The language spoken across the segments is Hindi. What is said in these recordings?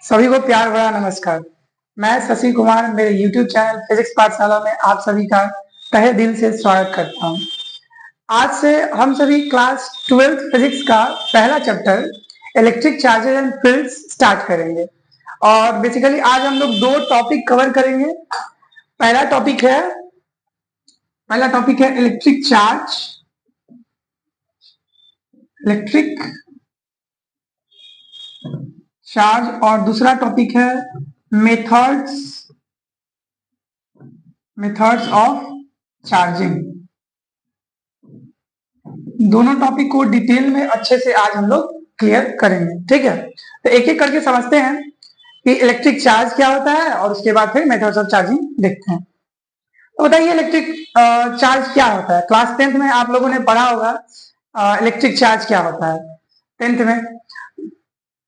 सभी को प्यार भरा नमस्कार। मैं शशि कुमार मेरे YouTube चैनल फिजिक्स पाठशाला में आप सभी का तहे दिल से स्वागत करता हूं। आज से हम सभी क्लास 12th फिजिक्स का पहला chapter electric charges and fields start करेंगे। और बेसिकली आज हम लोग दो टॉपिक कवर करेंगे। पहला टॉपिक है इलेक्ट्रिक चार्ज और दूसरा टॉपिक है मेथड्स ऑफ चार्जिंग। दोनों टॉपिक को डिटेल में अच्छे से आज हम लोग क्लियर करेंगे, ठीक है। तो एक एक करके समझते हैं कि इलेक्ट्रिक चार्ज क्या होता है और उसके बाद फिर मेथड्स ऑफ चार्जिंग देखते हैं। तो बताइए इलेक्ट्रिक चार्ज क्या होता है। क्लास 10th में आप लोगों ने पढ़ा होगा इलेक्ट्रिक चार्ज क्या होता है। 10th में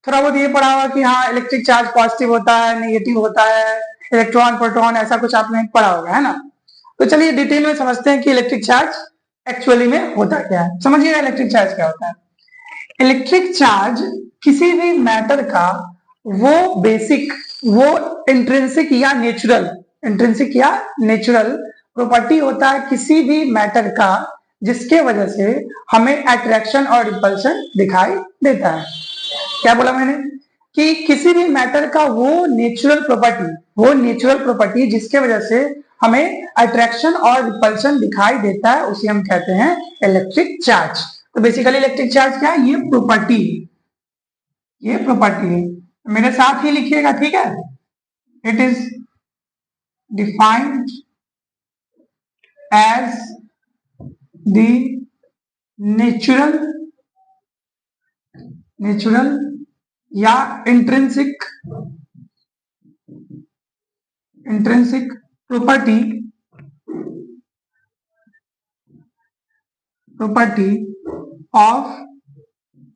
थोड़ा बहुत ये पढ़ा होगा कि हाँ इलेक्ट्रिक चार्ज पॉजिटिव होता है, नेगेटिव होता है, इलेक्ट्रॉन प्रोटॉन ऐसा कुछ आपने पढ़ा होगा, है ना। तो चलिए डिटेल में समझते हैं कि इलेक्ट्रिक चार्ज एक्चुअली में होता क्या है। समझिएगा इलेक्ट्रिक चार्ज क्या होता है। इलेक्ट्रिक चार्ज किसी भी मैटर का वो इंट्रिंसिक या नेचुरल प्रॉपर्टी होता है किसी भी मैटर का जिसके वजह से हमें अट्रैक्शन और रिपल्शन दिखाई देता है। क्या बोला मैंने कि किसी भी मैटर का वो नेचुरल प्रॉपर्टी जिसके वजह से हमें अट्रैक्शन और रिपल्शन दिखाई देता है उसे हम कहते हैं इलेक्ट्रिक चार्ज। तो बेसिकली इलेक्ट्रिक चार्ज क्या है, ये प्रॉपर्टी है। मेरे साथ ही लिखिएगा, ठीक है। It is defined as the natural या intrinsic property of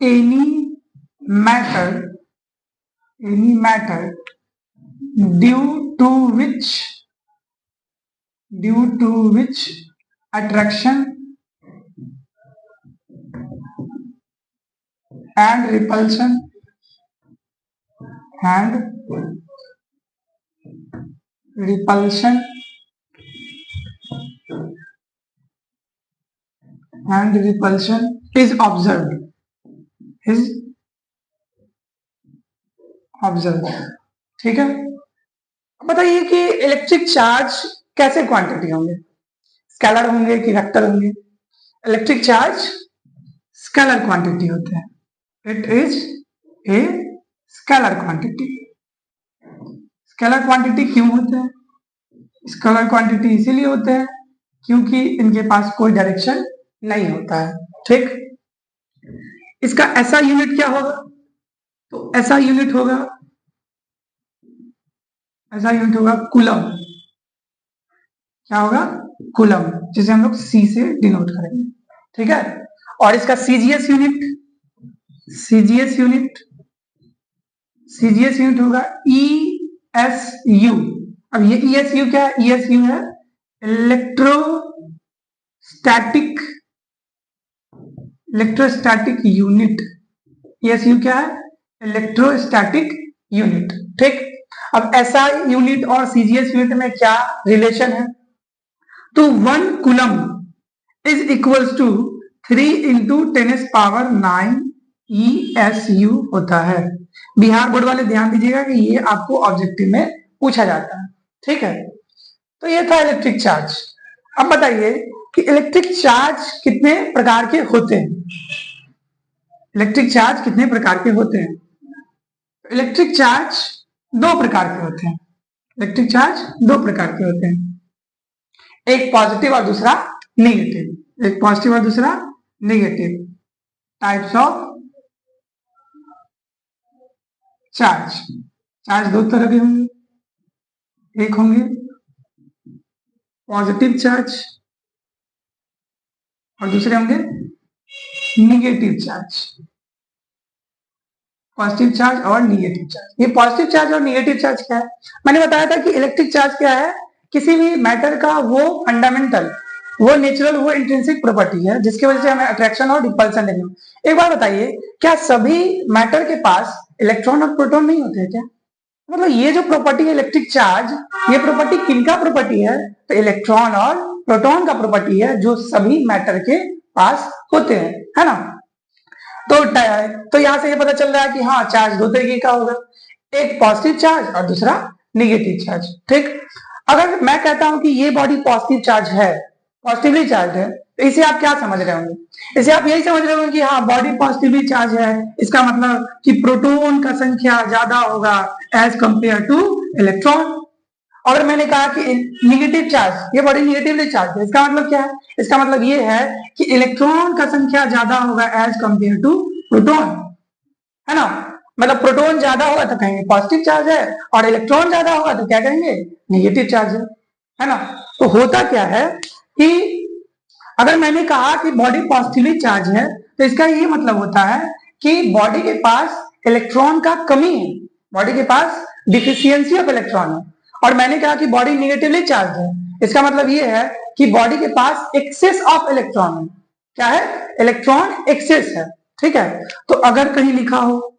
any matter due to which attraction and repulsion is observed, ठीक है। बताइए कि इलेक्ट्रिक चार्ज कैसे क्वांटिटी होंगे, स्केलर होंगे कि वेक्टर होंगे। इलेक्ट्रिक चार्ज स्केलर क्वांटिटी होते हैं। It is a scalar quantity. Scalar quantity क्यों होते हैं? स्केलर क्वांटिटी इसीलिए होते हैं क्योंकि इनके पास कोई डायरेक्शन नहीं होता है, ठीक। इसका ऐसा यूनिट क्या होगा? तो ऐसा यूनिट होगा कूलम। क्या होगा? कूलम, जिसे हम लोग सी से डिनोट करेंगे, ठीक है। और इसका सीजीएस यूनिट होगा ESU। अब ये ESU क्या है? ESU है इलेक्ट्रोस्टैटिक यूनिट। ESU क्या है? इलेक्ट्रोस्टैटिक यूनिट, ठीक। अब ऐसा यूनिट और सीजीएस यूनिट में क्या रिलेशन है? तो 1 coulomb is equals to 3 × 10⁹ ESU होता है। बिहार बोर्ड वाले ध्यान दीजिएगा कि ये आपको ऑब्जेक्टिव में पूछा जाता है, ठीक है। तो ये था इलेक्ट्रिक चार्ज। अब बताइए कि इलेक्ट्रिक चार्ज कितने प्रकार के होते हैं। इलेक्ट्रिक चार्ज कितने प्रकार के होते हैं? इलेक्ट्रिक चार्ज दो प्रकार के होते हैं। एक पॉजिटिव और दूसरा नेगेटिव। टाइप्स ऑफ चार्ज दो तरह के होंगे। एक होंगे पॉजिटिव चार्ज और दूसरे होंगे नेगेटिव चार्ज। पॉजिटिव चार्ज और नेगेटिव चार्ज। ये पॉजिटिव चार्ज और नेगेटिव चार्ज क्या है? मैंने बताया था कि इलेक्ट्रिक चार्ज क्या है? किसी भी मैटर का वो फंडामेंटल, वो नेचुरल, वो इंट्रिंसिक प्रॉपर्टी है जिसकी वजह से हमें अट्रैक्शन और रिपल्शन देंगे। एक बार बताइए, क्या सभी मैटर के पास इलेक्ट्रॉन और प्रोटॉन नहीं होते हैं क्या? मतलब ये जो प्रॉपर्टी है इलेक्ट्रिक चार्ज, ये प्रॉपर्टी किनका प्रॉपर्टी है? तो इलेक्ट्रॉन और प्रोटॉन का प्रॉपर्टी है, जो सभी मैटर के पास होते हैं, है ना। तो यहां से ये पता चल रहा है कि हाँ, चार्ज दो तरीके का होगा, एक पॉजिटिव चार्ज और दूसरा निगेटिव चार्ज। ठीक, अगर मैं कहता हूं कि ये बॉडी पॉजिटिव चार्ज है, पॉजिटिवली चार्ज है, तो इसे आप क्या समझ रहे होंगे? इसे आप यही समझ रहे होंगे कि हाँ, बॉडी पॉजिटिवली चार्ज है, इसका मतलब कि प्रोटॉन का संख्या ज्यादा होगा एज कंपेयर टू इलेक्ट्रॉन। अगर मैंने कहा कि निगेटिव चार्ज, ये बॉडी निगेटिवली चार्ज है, इसका मतलब क्या है? इसका मतलब ये है कि इलेक्ट्रॉन का संख्या ज्यादा होगा एज कंपेयर टू प्रोटॉन, है ना। मतलब प्रोटॉन ज्यादा होगा तो कहेंगे पॉजिटिव चार्ज है, और इलेक्ट्रॉन ज्यादा होगा तो क्या कहेंगे? निगेटिव चार्ज है ना। तो होता क्या है कि अगर मैंने कहा कि बॉडी पॉजिटिवली चार्ज है, तो इसका ये मतलब होता है कि बॉडी के पास इलेक्ट्रॉन का कमी है, बॉडी के पास डिफिशियंसी ऑफ इलेक्ट्रॉन है। और मैंने कहा कि बॉडी निगेटिवली चार्ज है, इसका मतलब ये है कि बॉडी के पास एक्सेस ऑफ इलेक्ट्रॉन है। क्या है? इलेक्ट्रॉन एक्सेस है। ठीक है, तो अगर कहीं लिखा हो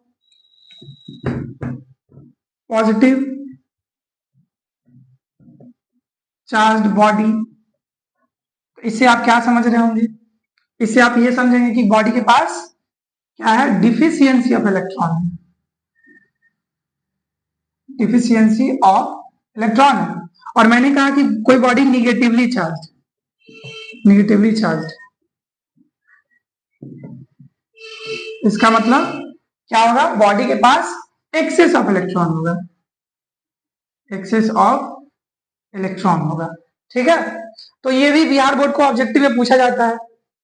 पॉजिटिव चार्ज बॉडी, इससे आप क्या समझ रहे होंगे? इससे आप ये समझेंगे कि बॉडी के पास क्या है? Deficiency of electron, deficiency of electron है। और मैंने कहा कि कोई body negatively charge, negatively charge, इसका मतलब क्या होगा? बॉडी के पास एक्सेस ऑफ इलेक्ट्रॉन होगा, एक्सेस ऑफ इलेक्ट्रॉन होगा। ठीक है, तो ये भी बिहार बोर्ड को ऑब्जेक्टिव में पूछा जाता है।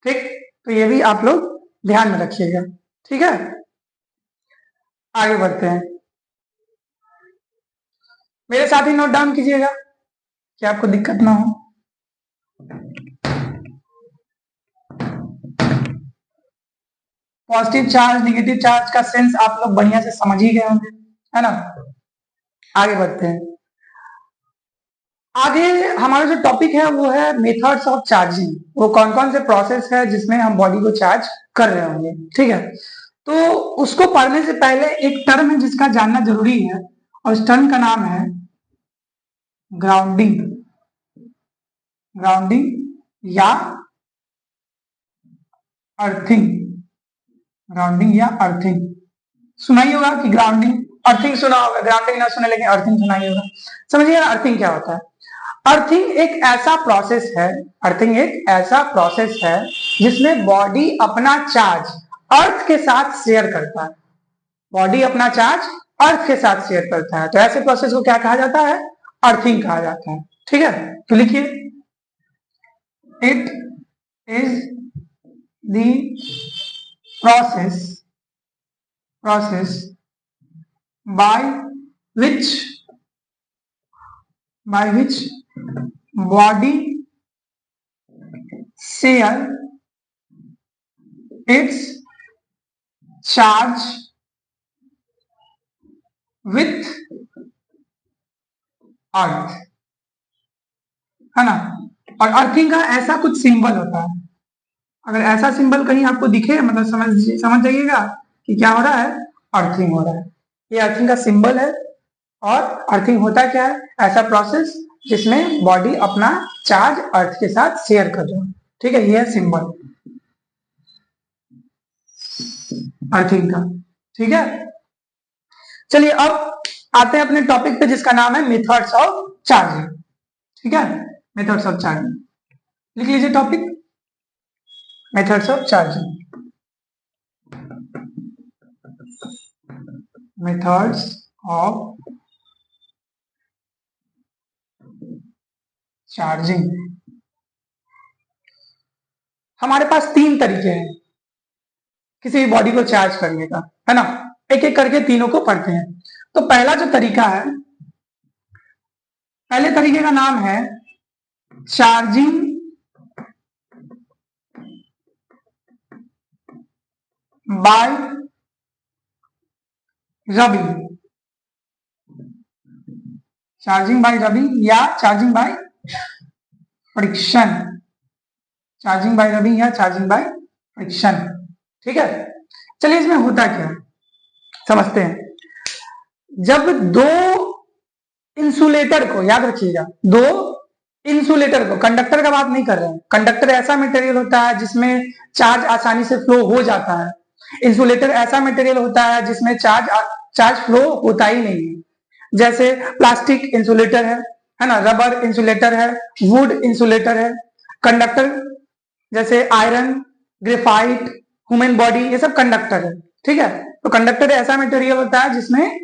ठीक, तो ये भी आप लोग ध्यान में रखिएगा। ठीक है, आगे बढ़ते हैं। मेरे साथ ही नोट डाउन कीजिएगा कि आपको दिक्कत ना हो। पॉजिटिव चार्ज निगेटिव चार्ज का सेंस आप लोग बढ़िया से समझ ही गए होंगे, है ना। आगे बढ़ते हैं। आगे हमारा जो टॉपिक है वो है मेथड्स ऑफ चार्जिंग। वो कौन कौन से प्रोसेस है जिसमें हम बॉडी को चार्ज कर रहे होंगे। ठीक है, तो उसको पढ़ने से पहले एक टर्म है जिसका जानना जरूरी है, और इस टर्म का नाम है ग्राउंडिंग। ग्राउंडिंग या अर्थिंग, ग्राउंडिंग या अर्थिंग सुना ही होगा कि ग्राउंडिंग, अर्थिंग सुना होगा, ग्राउंडिंग ना सुने लेकिन अर्थिंग सुना ही होगा। समझिए अर्थिंग क्या होता है। अर्थिंग एक ऐसा प्रोसेस है, अर्थिंग एक ऐसा प्रोसेस है जिसमें बॉडी अपना चार्ज अर्थ के साथ शेयर करता है, बॉडी अपना चार्ज अर्थ के साथ शेयर करता है। तो ऐसे प्रोसेस को क्या कहा जाता है? अर्थिंग कहा जाता है। ठीक है, तो लिखिए, it is the process by which body share its charge with अर्थ, है ना। और अर्थिंग का ऐसा कुछ सिंबल होता है, अगर ऐसा सिंबल कहीं आपको दिखे मतलब समझ जाइएगा कि क्या हो रहा है? अर्थिंग हो रहा है। ये अर्थिंग का सिंबल है। और अर्थिंग होता क्या है? ऐसा प्रोसेस जिसमें बॉडी अपना चार्ज अर्थ के साथ शेयर कर रहा है। ठीक है, ये है सिंबल अर्थिंग का। ठीक है, चलिए अब आते हैं अपने टॉपिक पे जिसका नाम है मेथड्स ऑफ चार्जिंग। ठीक है, मेथड्स ऑफ चार्जिंग लिख लीजिए topic, methods of charging. Methods of charging. हमारे पास तीन तरीके हैं किसी भी बॉडी को चार्ज करने का, है ना। एक एक करके तीनों को पढ़ते हैं। तो पहला जो तरीका है, पहले तरीके का नाम है charging by rubbing, charging by rubbing या charging by friction, charging by rubbing या चार्जिंग बाय फ्रिक्शन। ठीक है, चलिए इसमें होता क्या है समझते हैं। जब दो इंसुलेटर को, याद रखिएगा, दो इंसुलेटर को, कंडक्टर का बात नहीं कर रहे हैं, कंडक्टर ऐसा मटेरियल होता है जिसमें चार्ज आसानी से फ्लो हो जाता है, इंसुलेटर ऐसा मटेरियल होता है जिसमें चार्ज फ्लो होता ही नहीं है। जैसे प्लास्टिक इंसुलेटर है ना, रबर इंसुलेटर है, वुड इंसुलेटर है, कंडक्टर जैसे आयरन, ग्रेफाइट, ह्यूमन बॉडी, ये सब कंडक्टर है। ठीक है, तो कंडक्टर ऐसा मटेरियल होता है जिसमें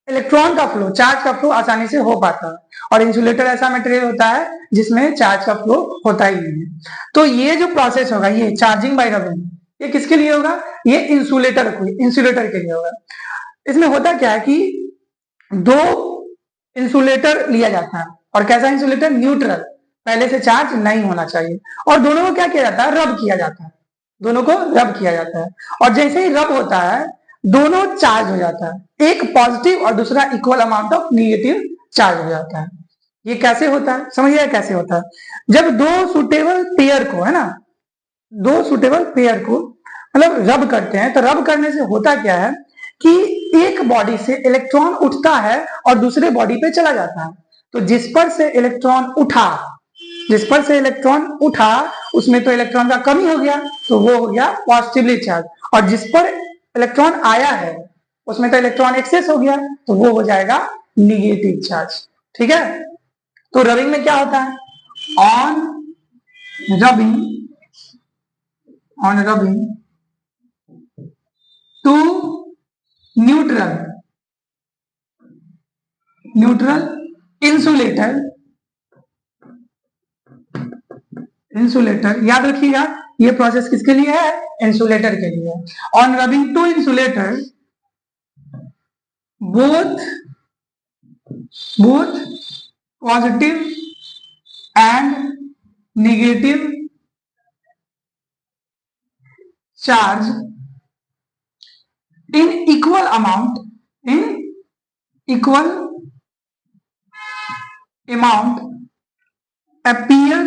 इलेक्ट्रॉन का फ्लो, चार्ज का फ्लो आसानी से हो पाता है, और इंसुलेटर ऐसा मटेरियल होता है जिसमें चार्ज का फ्लो होता ही नहीं है। तो ये जो प्रोसेस होगा, ये चार्जिंग बाय रबिंग, ये किसके लिए होगा? ये इंसुलेटर के लिए होगा। इसमें होता क्या है कि दो इंसुलेटर लिया जाता है, और कैसा इंसुलेटर? न्यूट्रल, पहले से चार्ज नहीं होना चाहिए, और दोनों को क्या किया जाता है? रब किया जाता है, दोनों को रब किया जाता है, और जैसे ही रब होता है दोनों चार्ज हो जाता है, एक पॉजिटिव और दूसरा equal amount of negative charge हो जाता है। ये कैसे होता है, समझिए कैसे होता है? जब दो सुटेबल पेयर को, है ना, दो सुटेबल पेयर को मतलब रब करते हैं, तो रब करने से होता क्या है कि एक बॉडी से इलेक्ट्रॉन उठता है और दूसरे बॉडी पे चला जाता है। तो जिस पर से इलेक्ट्रॉन उठा उसमें तो इलेक्ट्रॉन का कमी हो गया, तो वो हो गया पॉजिटिवली चार्ज, और जिस पर इलेक्ट्रॉन आया है उसमें तो इलेक्ट्रॉन एक्सेस हो गया, तो वो हो जाएगा निगेटिव चार्ज। ठीक है, तो रबिंग में क्या होता है? On rubbing two neutral insulator, याद रखिएगा ये प्रोसेस किसके लिए है? इंसुलेटर के लिए। On rubbing two insulator, both positive and negative charge in equal amount appear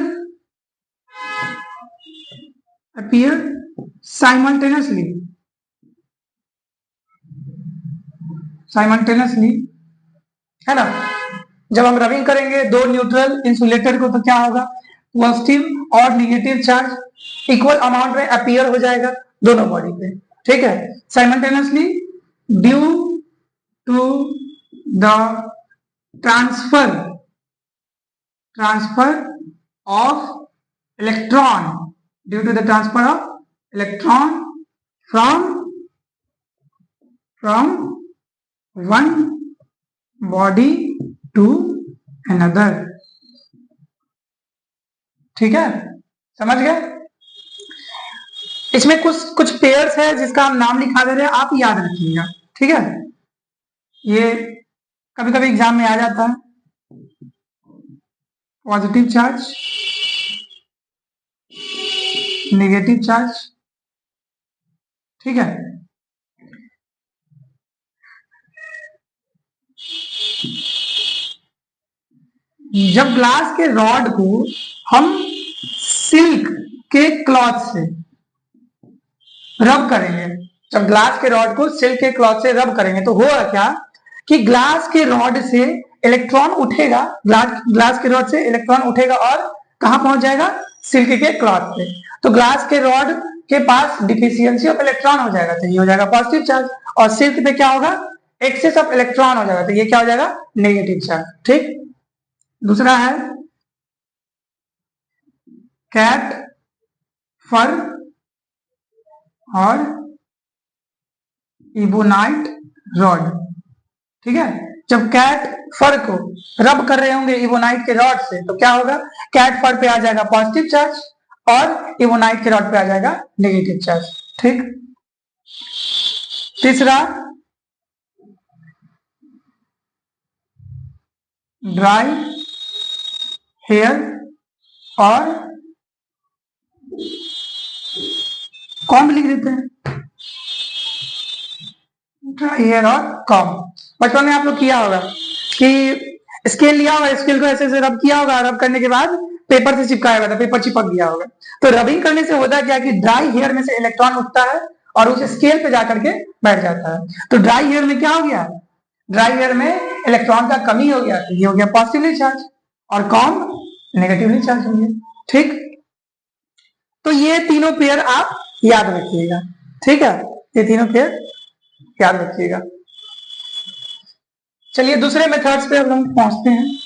simultaneously, है ना। जब हम रबिंग करेंगे दो न्यूट्रल इंसुलेटर को, तो क्या होगा? पॉजिटिव और निगेटिव चार्ज इक्वल अमाउंट में अपीयर हो जाएगा दोनों बॉडी पे। ठीक है, simultaneously due to the transfer of electron from one body to another। ठीक है, समझ गए? इसमें कुछ पेयर्स है जिसका हम नाम लिखा दे रहे हैं, आप याद रखिएगा। ठीक है, ये कभी कभी एग्जाम में आ जाता है। Positive charge, negative charge. ठीक है, जब ग्लास के रॉड को हम सिल्क के क्लॉथ से रब करेंगे, जब ग्लास के रॉड को सिल्क के क्लॉथ से रब करेंगे, तो होगा क्या कि ग्लास के रॉड से इलेक्ट्रॉन उठेगा, ग्लास के रॉड से इलेक्ट्रॉन उठेगा और कहां पहुंच जाएगा? सिल्क के क्लॉथ पे। तो ग्लास के रॉड के पास डिफिशियंसी ऑफ इलेक्ट्रॉन हो जाएगा, तो ये हो जाएगा पॉजिटिव चार्ज, और सिल्क पे क्या होगा? एक्सेस ऑफ इलेक्ट्रॉन हो जाएगा, तो ये क्या हो जाएगा? Negative charge. ठीक, दूसरा है कैट फर और इबोनाइट रॉड। ठीक है, जब कैट फर को रब कर रहे होंगे इबोनाइट के रॉड से, तो क्या होगा? कैट फर पे आ जाएगा पॉजिटिव चार्ज और इबोनाइट के रॉड पे आ जाएगा नेगेटिव चार्ज। ठीक, तीसरा ड्राई हेयर और कॉम्ब लिख देते हैं, ड्राई हेयर और कॉम्ब। बचपन में आप लोग किया होगा कि स्केल लिया होगा, स्केल को ऐसे ऐसे रब किया होगा, रब करने के बाद पेपर से चिपकाया हुआ था, पेपर चिपक गया होगा। तो रबिंग करने से होता क्या कि ड्राई हेयर में से इलेक्ट्रॉन उठता है और उस स्केल पे जाकर के बैठ जाता है। तो ड्राई हेयर में क्या हो गया? ड्राई एयर में इलेक्ट्रॉन का कमी हो गया तो ये हो गया पॉजिटिवली चार्ज और कॉम नेगेटिवली चार्ज हो गया। ठीक, तो ये तीनों पेयर आप याद रखिएगा। ठीक है, ये तीनों पेयर याद रखिएगा। चलिए दूसरे मेथड्स पे हम लोग पहुंचते हैं।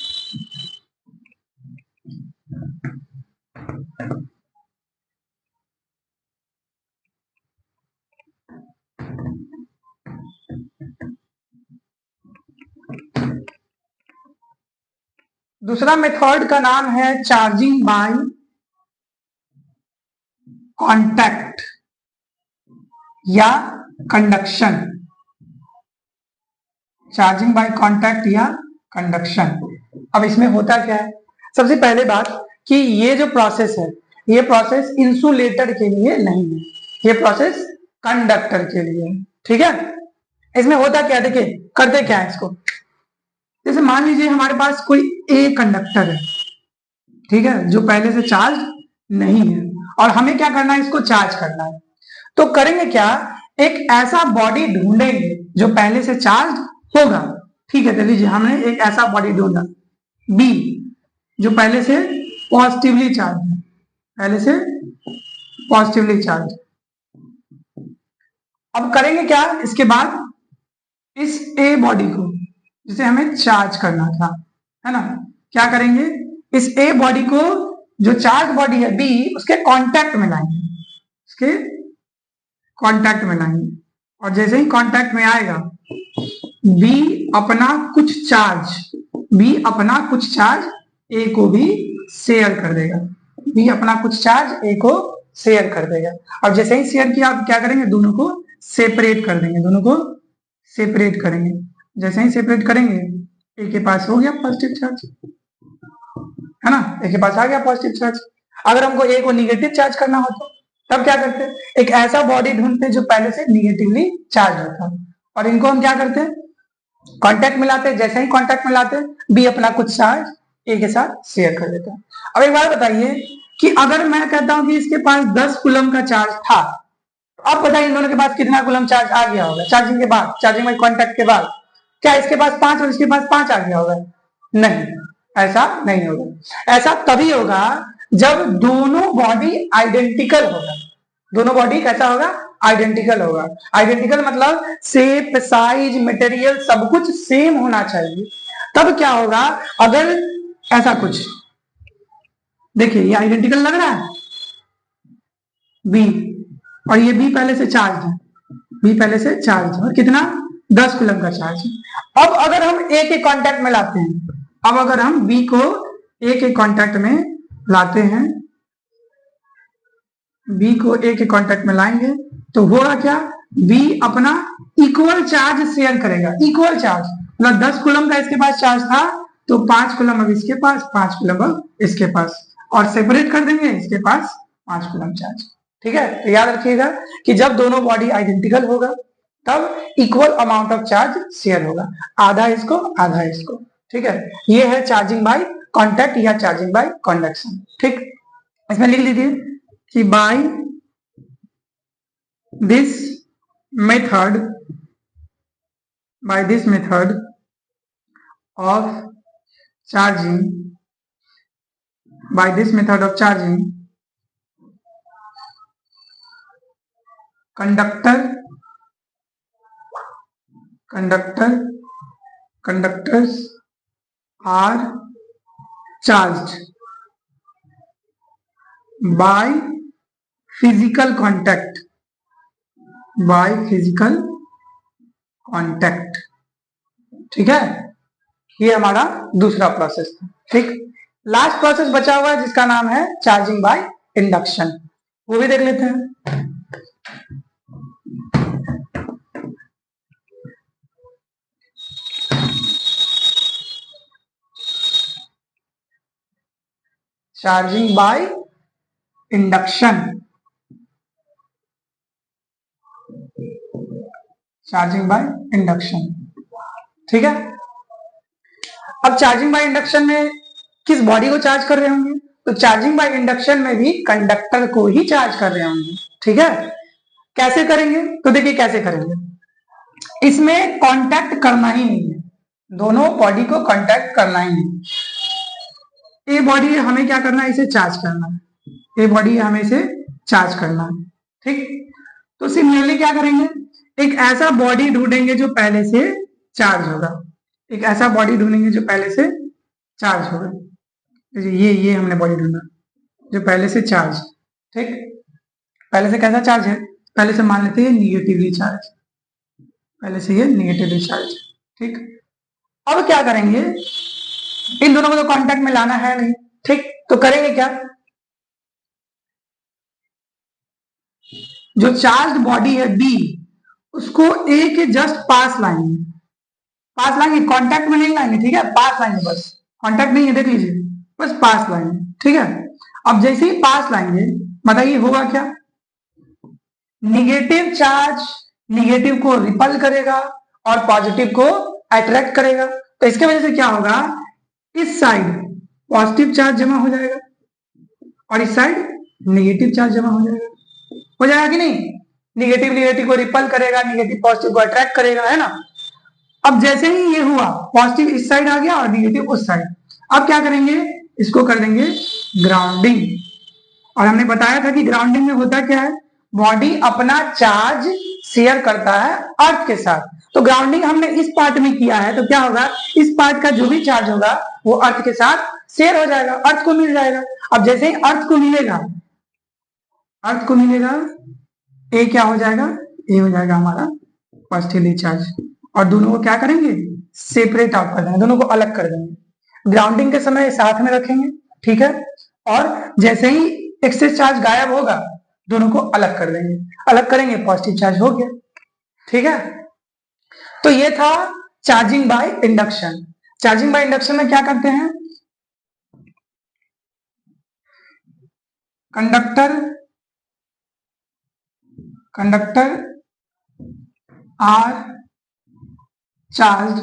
दूसरा मेथड का नाम है चार्जिंग बाय कांटेक्ट या कंडक्शन। चार्जिंग बाय कांटेक्ट या कंडक्शन। अब इसमें होता क्या है, सबसे पहले बात कि ये जो प्रोसेस है ये प्रोसेस इंसुलेटर के लिए नहीं है, ये प्रोसेस कंडक्टर के लिए है। ठीक है, इसमें होता क्या, देखिए करते क्या है इसको। जैसे मान लीजिए हमारे पास कोई ए कंडक्टर है, ठीक है, जो पहले से चार्ज नहीं है और हमें क्या करना है, इसको चार्ज करना है। तो करेंगे क्या, एक ऐसा बॉडी ढूंढेंगे जो पहले से चार्ज होगा। ठीक है, तो लीजिए हमने एक ऐसा बॉडी ढूंढा बी जो पहले से पॉजिटिवली चार्ज है, पहले से पॉजिटिवली चार्ज। अब करेंगे क्या, इसके बाद इस ए बॉडी को जिसे हमें चार्ज करना था, है ना, क्या करेंगे, इस ए बॉडी को जो चार्ज बॉडी है बी उसके कांटेक्ट में लाएंगे, उसके कांटेक्ट में लाएंगे और जैसे ही कांटेक्ट में आएगा बी अपना कुछ चार्ज ए को भी शेयर कर देगा, बी अपना कुछ चार्ज ए को शेयर कर देगा और जैसे ही शेयर किया आप क्या करेंगे, दोनों को सेपरेट कर देंगे, दोनों को सेपरेट करेंगे। जैसे ही सेपरेट करेंगे ए के पास हो गया पॉजिटिव चार्ज, है ना, ए के पास आ गया पॉजिटिव चार्ज। अगर हमको ए को निगेटिव चार्ज करना हो तो तब क्या करते हैं, एक ऐसा बॉडी ढूंढते हैं जो पहले से निगेटिवली चार्ज होता है और इनको हम क्या करते हैं, कांटेक्ट में लाते हैं। जैसे ही कांटेक्ट में लाते हैं बी अपना कुछ चार्ज ए के साथ शेयर कर देता है। अब एक बात बताइए कि अगर मैं कहता हूं कि इसके पास 10 कूलम का चार्ज था, तो अब बताइए इन दोनों के पास कितना कूलम चार्ज आ गया होगा चार्जिंग के बाद, चार्जिंग बाय कांटेक्ट के बाद। क्या इसके पास 5 और इसके पास 5 आ गया होगा? नहीं, ऐसा नहीं होगा। ऐसा तभी होगा जब दोनों बॉडी आइडेंटिकल होगा। दोनों बॉडी कैसा होगा, आइडेंटिकल होगा। आइडेंटिकल मतलब शेप, साइज, मटेरियल सब कुछ सेम होना चाहिए। तब क्या होगा, अगर ऐसा कुछ, देखिए ये आइडेंटिकल लग रहा है बी और ये बी पहले से चार्ज है, बी पहले से चार्ज है और कितना 10 कूलम का चार्ज है। अब अगर हम ए के कांटेक्ट में लाते हैं, अब अगर हम बी को ए के कांटेक्ट में लाते हैं, बी को ए के कांटेक्ट में लाएंगे तो होगा क्या, बी अपना इक्वल चार्ज शेयर करेगा। इक्वल चार्ज मतलब 10 कूलम का इसके पास चार्ज था तो 5 कूलम अब इसके पास, 5 कूलम अब इसके पास और सेपरेट कर देंगे, इसके पास 5 कूलम चार्ज। ठीक है, तो याद रखिएगा कि जब दोनों बॉडी आइडेंटिकल होगा तब equal amount of charge share होगा, आधा इसको आधा इसको। ठीक है, ये है चार्जिंग बाय कांटेक्ट या चार्जिंग बाय कंडक्शन। ठीक, इसमें लिख लीजिए कि by this method of charging, by this method of charging, conductors are charged by physical contact, ठीक है, ये हमारा दूसरा प्रोसेस था। ठीक, लास्ट प्रोसेस बचा हुआ है जिसका नाम है चार्जिंग बाय इंडक्शन, वो भी देख लेते हैं। Charging by induction, charging by induction. ठीक है, अब चार्जिंग बाय इंडक्शन में किस बॉडी को चार्ज कर रहे होंगे, तो चार्जिंग बाय इंडक्शन में भी कंडक्टर को ही चार्ज कर रहे होंगे। ठीक है, कैसे करेंगे, तो देखिए कैसे करेंगे। इसमें कांटेक्ट करना ही नहीं है, दोनों बॉडी को कांटेक्ट करना ही नहीं। ए बॉडी हमें क्या करना है, इसे चार्ज करना है, ए बॉडी हमें इसे चार्ज करना है, ठीक। तो सिमिलरली क्या करेंगे, एक ऐसा बॉडी ढूंढेंगे जो पहले से चार्ज होगा, एक ऐसा बॉडी ढूंढेंगे जो पहले से चार्ज होगा। ये हमने बॉडी ढूंढा जो पहले से चार्ज, ठीक। पहले से कैसा चार्ज है, पहले से मान लेते हैं निगेटिवली चार्ज, पहले से ये निगेटिवली चार्ज, ठीक। अब क्या करेंगे, इन दोनों को तो कांटेक्ट में लाना है नहीं, ठीक। तो करेंगे क्या, जो चार्ज बॉडी है बी उसको ए के जस्ट पास लाएंगे, पास लाएंगे, कांटेक्ट में नहीं लाएंगे, ठीक है, पास लाएंगे, बस कांटेक्ट नहीं है, देख लीजिए, बस पास लाएंगे, ठीक है। अब जैसे ही पास लाएंगे, बताइए होगा क्या, निगेटिव चार्ज निगेटिव को रिपल करेगा और पॉजिटिव को अट्रैक्ट करेगा। तो इसके वजह से क्या होगा, इस साइड पॉजिटिव चार्ज जमा हो जाएगा और इस साइड नेगेटिव चार्ज जमा हो जाएगा कि नहीं, निगेटिव निगेटिव को रिपल करेगा, निगेटिव पॉजिटिव को अट्रैक्ट करेगा, है ना। अब जैसे ही ये हुआ, पॉजिटिव इस साइड आ गया और निगेटिव उस साइड, अब क्या करेंगे, इसको कर देंगे ग्राउंडिंग। और हमने बताया था कि ग्राउंडिंग में होता क्या है, बॉडी अपना चार्ज शेयर करता है अर्थ के साथ। तो ग्राउंडिंग हमने इस पार्ट में किया है, तो क्या होगा, इस पार्ट का जो भी चार्ज होगा वो अर्थ के साथ शेयर हो जाएगा, अर्थ को मिल जाएगा। अब जैसे ही अर्थ को मिलेगा ए क्या हो जाएगा, ए हो जाएगा हमारा पॉजिटिवली चार्ज, और दोनों को क्या करेंगे, सेपरेट आउट कर देंगे, दोनों को अलग कर देंगे। ग्राउंडिंग के समय साथ में रखेंगे, ठीक है, और जैसे ही एक्सेस चार्ज गायब होगा दोनों को अलग कर देंगे, अलग करेंगे, पॉजिटिव चार्ज हो गया, ठीक है। तो ये था charging by induction. Charging by induction में क्या करते हैं, conductor are charge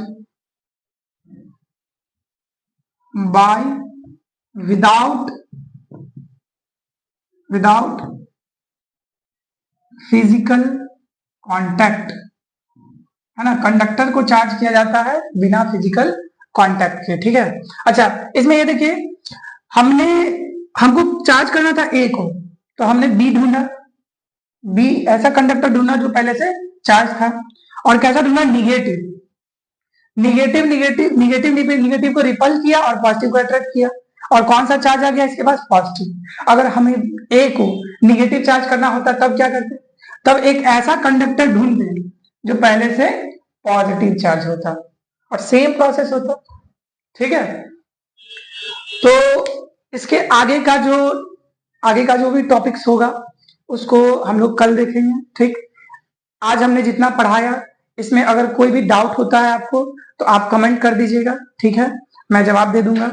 by without physical contact, है ना, कंडक्टर को चार्ज किया जाता है बिना फिजिकल कांटेक्ट के, ठीक है। अच्छा, इसमें ये देखिए, हमको चार्ज करना था ए को, तो हमने बी ढूंढा, बी ऐसा कंडक्टर ढूंढा जो पहले से चार्ज था, और कैसा ढूंढा, निगेटिव को रिपल किया और पॉजिटिव को अट्रैक्ट किया, और कौन सा चार्ज आ गया इसके पास, पॉजिटिव। अगर हमें ए को निगेटिव चार्ज करना होता तब क्या करते, तब एक ऐसा कंडक्टर ढूंढते जो पहले से पॉजिटिव चार्ज होता, और सेम प्रोसेस होता, ठीक है। तो इसके आगे का जो भी टॉपिक्स होगा उसको हम लोग कल देखेंगे, ठीक। आज हमने जितना पढ़ाया, इसमें अगर कोई भी डाउट होता है आपको तो आप कमेंट कर दीजिएगा, ठीक है, मैं जवाब दे दूंगा।